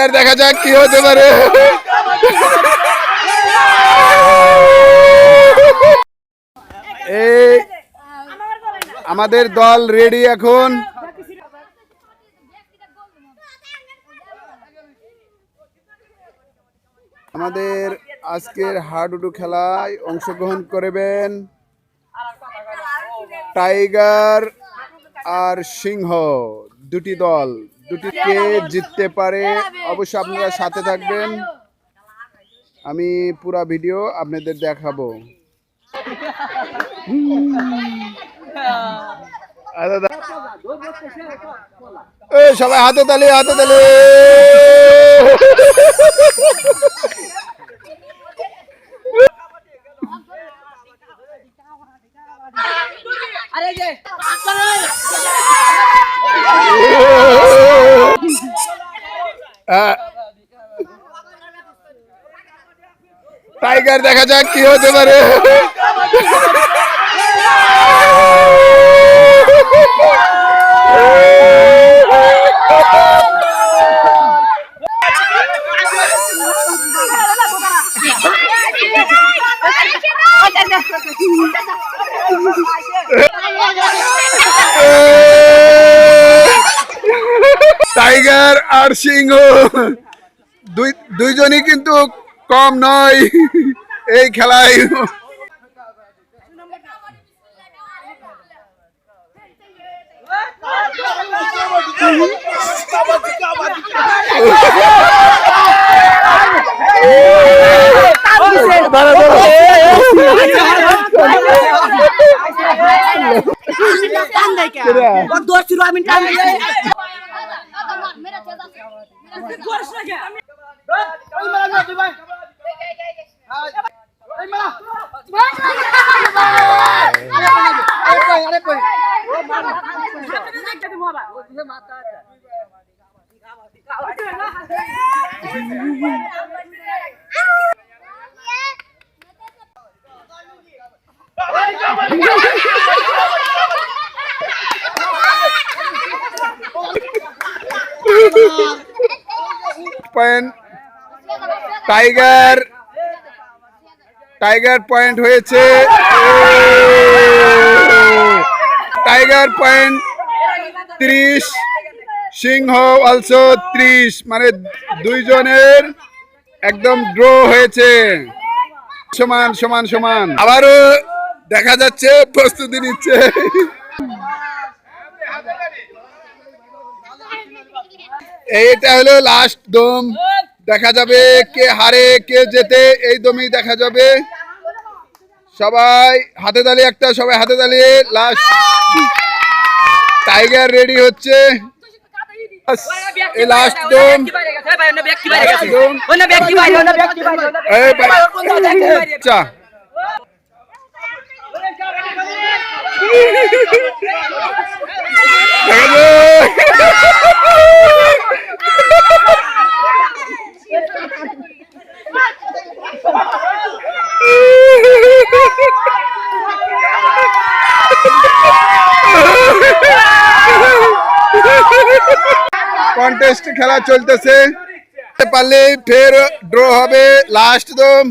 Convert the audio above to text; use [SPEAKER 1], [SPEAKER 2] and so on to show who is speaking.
[SPEAKER 1] Tiger দেখা যাক কি হতে পারে। এই আমাদের দল রেডি এখন। আমাদের আজকের হাডুডু খেলায় অংশগ্রহণ করবেন টাইগার আর সিংহ, দুটি দল। দুটি কে জিততে পারে অবশ্যই আপনারা সাথে থাকবেন, আমি পুরো ভিডিও আপনাদের দেখাবো। সবাই হাতে তালি, হাতে তালি। টাইগার দেখা যাক কি হতে পারে। টাইগার আর সিংহ দুইজনই কিন্তু কম নয় এই খেলায়। পয়েন্ট টাইগার, টাইগার পয়েন্ট হয়েছে। টাইগার পয়েন্ট 30, সিংহ অলসো 30, মানে দুইজনের একদম ড্র হয়েছে, সমান সমান সমান। আবারও দেখা যাচ্ছে প্রস্তুতি নিচ্ছে। এইটা হলো লাস্ট দম, দেখা যাবে কে হারে কে জেতে, এই দমই দেখা যাবে। সবাই হাতে তালি একটা, সবাই হাতে তালি। লাস্ট টাইগার রেডি হচ্ছে, এই লাস্ট দম। আচ্ছা কন্টেস্ট খেলা চলতেছে, পারলে ফের ড্র হবে। লাস্ট দম।